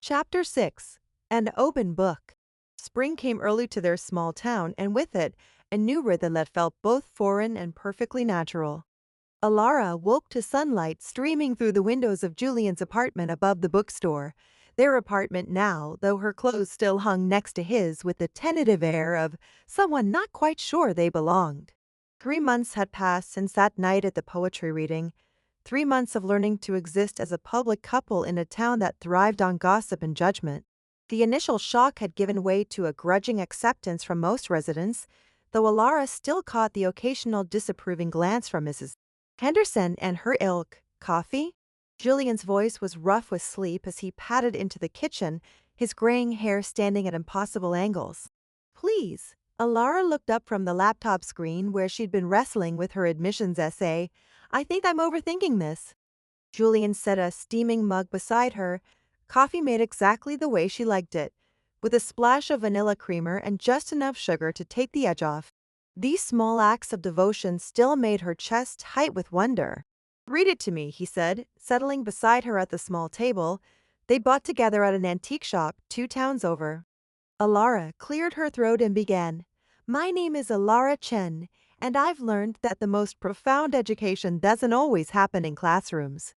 Chapter 6. An Open Book. Spring came early to their small town, and with it, a new rhythm that felt both foreign and perfectly natural. Alara woke to sunlight streaming through the windows of Julian's apartment above the bookstore. Their apartment now, though her clothes still hung next to his with the tentative air of someone not quite sure they belonged. 3 months had passed since that night at the poetry reading. 3 months of learning to exist as a public couple in a town that thrived on gossip and judgment. The initial shock had given way to a grudging acceptance from most residents, though Alara still caught the occasional disapproving glance from Mrs. Henderson and her ilk. Coffee? Julian's voice was rough with sleep as he padded into the kitchen, his graying hair standing at impossible angles. Please. Alara looked up from the laptop screen where she'd been wrestling with her admissions essay. I think I'm overthinking this. Julian set a steaming mug beside her, coffee made exactly the way she liked it, with a splash of vanilla creamer and just enough sugar to take the edge off. These small acts of devotion still made her chest tight with wonder. Read it to me, he said, settling beside her at the small table they bought together at an antique shop 2 towns over. Alara cleared her throat and began. My name is Alara Chen, and I've learned that the most profound education doesn't always happen in classrooms.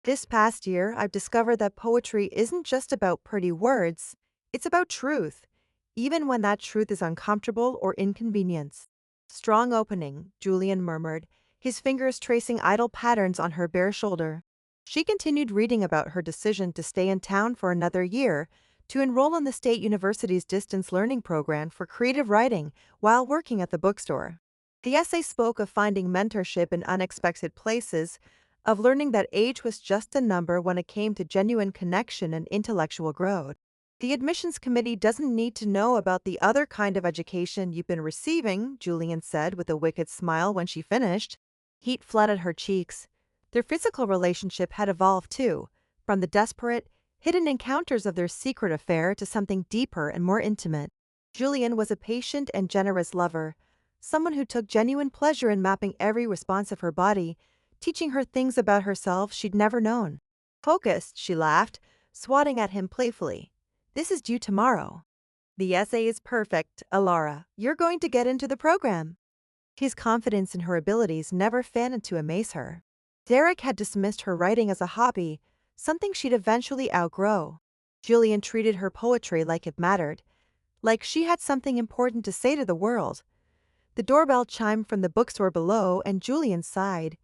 This past year, I've discovered that poetry isn't just about pretty words, it's about truth, even when that truth is uncomfortable or inconvenience. Strong opening, Julian murmured, his fingers tracing idle patterns on her bare shoulder. She continued reading about her decision to stay in town for another year, to enroll in the state university's distance learning program for creative writing while working at the bookstore. The essay spoke of finding mentorship in unexpected places, of learning that age was just a number when it came to genuine connection and intellectual growth. The admissions committee doesn't need to know about the other kind of education you've been receiving, Julian said with a wicked smile when she finished. Heat flooded her cheeks. Their physical relationship had evolved too, from the desperate, hidden encounters of their secret affair to something deeper and more intimate. Julian was a patient and generous lover, someone who took genuine pleasure in mapping every response of her body, teaching her things about herself she'd never known. Focused, she laughed, swatting at him playfully. This is due tomorrow. The essay is perfect, Alara. You're going to get into the program. His confidence in her abilities never failed to amaze her. Derek had dismissed her writing as a hobby, something she'd eventually outgrow. Julian treated her poetry like it mattered, like she had something important to say to the world. The doorbell chimed from the bookstore below, and Julian sighed.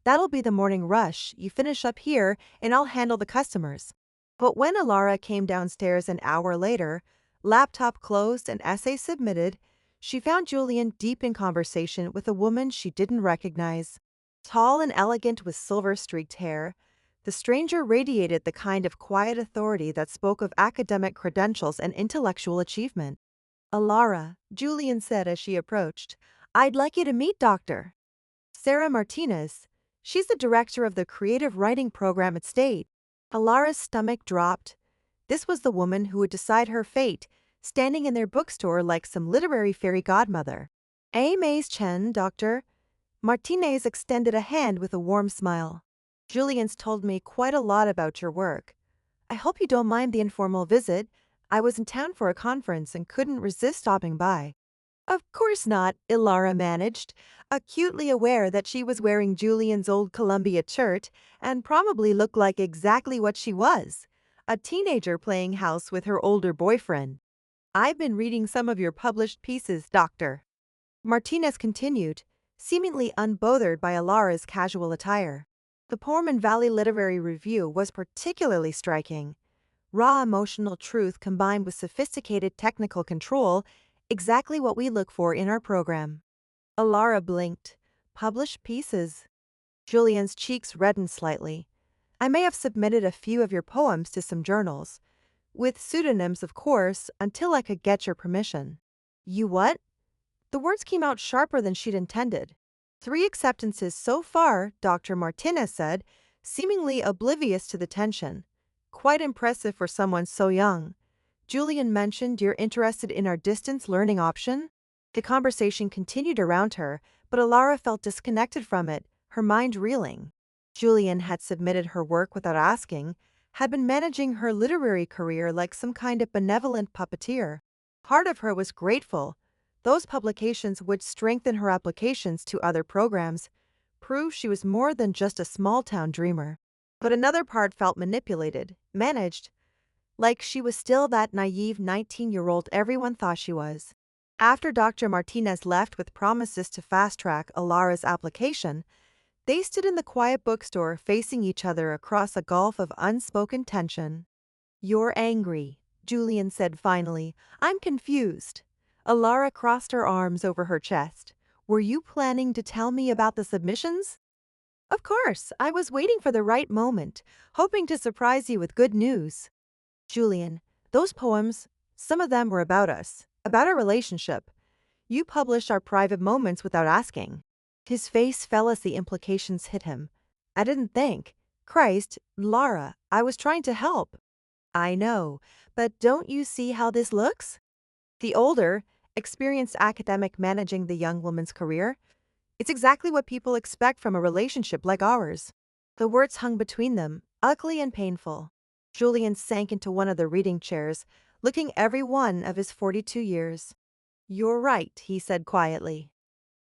That'll be the morning rush. You finish up here, and I'll handle the customers. But when Alara came downstairs an hour later, laptop closed and essay submitted, she found Julian deep in conversation with a woman she didn't recognize. Tall and elegant with silver-streaked hair, the stranger radiated the kind of quiet authority that spoke of academic credentials and intellectual achievement. Alara, Julian said as she approached, I'd like you to meet Dr. Sarah Martinez. She's the director of the creative writing program at State. Alara's stomach dropped. This was the woman who would decide her fate, standing in their bookstore like some literary fairy godmother. Mays Chen, Dr. Martinez extended a hand with a warm smile. Julian's told me quite a lot about your work. I hope you don't mind the informal visit. I was in town for a conference and couldn't resist stopping by. Of course not, Ilara managed, acutely aware that she was wearing Julian's old Columbia shirt and probably looked like exactly what she was, a teenager playing house with her older boyfriend. I've been reading some of your published pieces, Doctor. Martinez continued, seemingly unbothered by Alara's casual attire. The Portman Valley Literary Review was particularly striking. Raw emotional truth combined with sophisticated technical control, exactly what we look for in our program. Alara blinked. Published pieces. Julian's cheeks reddened slightly. I may have submitted a few of your poems to some journals. With pseudonyms, of course, until I could get your permission. You what? The words came out sharper than she'd intended. 3 acceptances so far, Dr. Martinez said, seemingly oblivious to the tension. Quite impressive for someone so young. Julian mentioned you're interested in our distance learning option? The conversation continued around her, but Alara felt disconnected from it, her mind reeling. Julian had submitted her work without asking. had been managing her literary career like some kind of benevolent puppeteer. Part of her was grateful. Those publications would strengthen her applications to other programs, prove she was more than just a small-town dreamer. But another part felt manipulated, managed, like she was still that naive 19-year-old everyone thought she was. After Dr. Martinez left with promises to fast-track Alara's application, they stood in the quiet bookstore facing each other across a gulf of unspoken tension. "You're angry," Julian said finally. "I'm confused." Alara crossed her arms over her chest. "Were you planning to tell me about the submissions?" "Of course, I was waiting for the right moment, hoping to surprise you with good news." "Julian, those poems, some of them were about us, about our relationship. You published our private moments without asking." His face fell as the implications hit him. "I didn't think. Christ, Lara, I was trying to help." "I know, but don't you see how this looks?" The older, experienced academic managing the young woman's career. "It's exactly what people expect from a relationship like ours." The words hung between them, ugly and painful. Julian sank into one of the reading chairs, looking every one of his 42 years. "You're right," he said quietly.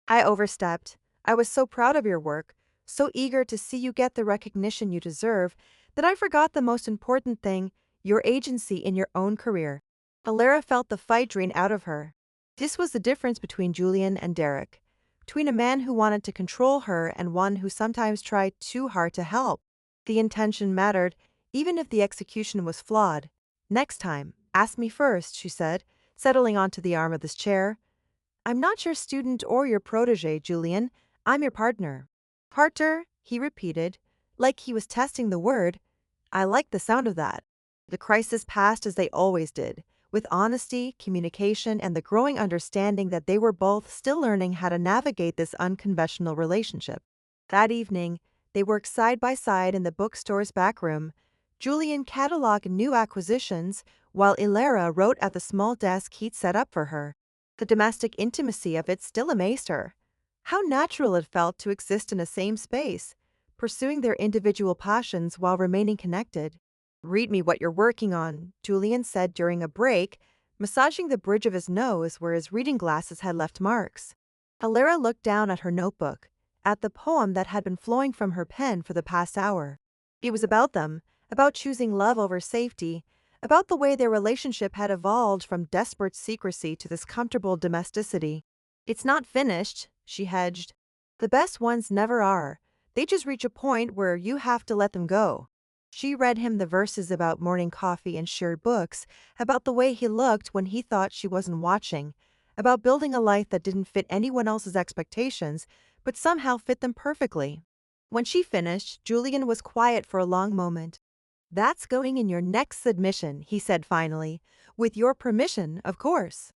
"I overstepped. I was so proud of your work, so eager to see you get the recognition you deserve, that I forgot the most important thing, your agency in your own career." Alara felt the fight drain out of her. This was the difference between Julian and Derek, between a man who wanted to control her and one who sometimes tried too hard to help. The intention mattered, even if the execution was flawed. "Next time, ask me first," she said, settling onto the arm of his chair. "I'm not your student or your protege, Julian. I'm your partner." "Partner," he repeated, like he was testing the word. I liked the sound of that. The crisis passed as they always did, with honesty, communication, and the growing understanding that they were both still learning how to navigate this unconventional relationship. That evening, they worked side by side in the bookstore's back room. Julian cataloged new acquisitions, while Ilara wrote at the small desk he'd set up for her. The domestic intimacy of it still amazed her. How natural it felt to exist in the same space, pursuing their individual passions while remaining connected. "Read me what you're working on," Julian said during a break, massaging the bridge of his nose where his reading glasses had left marks. Alara looked down at her notebook, at the poem that had been flowing from her pen for the past hour. It was about them, about choosing love over safety, about the way their relationship had evolved from desperate secrecy to this comfortable domesticity. "It's not finished," she hedged. "The best ones never are. They just reach a point where you have to let them go." She read him the verses about morning coffee and shared books, about the way he looked when he thought she wasn't watching, about building a life that didn't fit anyone else's expectations, but somehow fit them perfectly. When she finished, Julian was quiet for a long moment. "That's going in your next submission," he said finally. "With your permission, of course."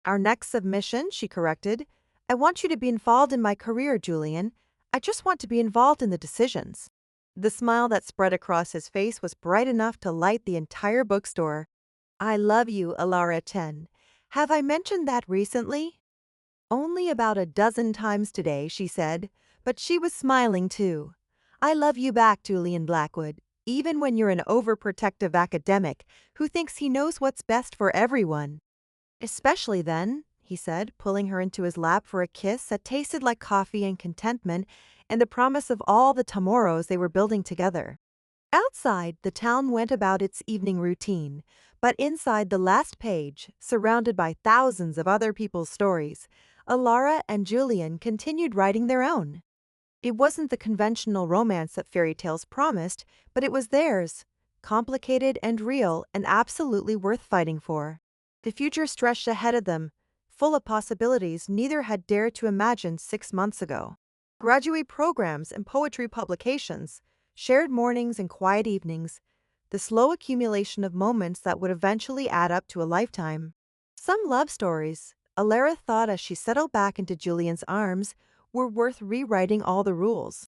"Our next submission," she corrected. "I want you to be involved in my career, Julian. I just want to be involved in the decisions." The smile that spread across his face was bright enough to light the entire bookstore. "I love you, Alara 10. Have I mentioned that recently?" "Only about a dozen times today," she said, but she was smiling too. "I love you back, Julian Blackwood, even when you're an overprotective academic who thinks he knows what's best for everyone." "Especially then," he said, pulling her into his lap for a kiss that tasted like coffee and contentment and the promise of all the tomorrows they were building together. Outside, the town went about its evening routine, but inside the last page, surrounded by thousands of other people's stories, Alara and Julian continued writing their own. It wasn't the conventional romance that fairy tales promised, but it was theirs, complicated and real and absolutely worth fighting for. The future stretched ahead of them, full of possibilities neither had dared to imagine 6 months ago. Graduate programs and poetry publications, shared mornings and quiet evenings, the slow accumulation of moments that would eventually add up to a lifetime. Some love stories, Alara thought as she settled back into Julian's arms, were worth rewriting all the rules.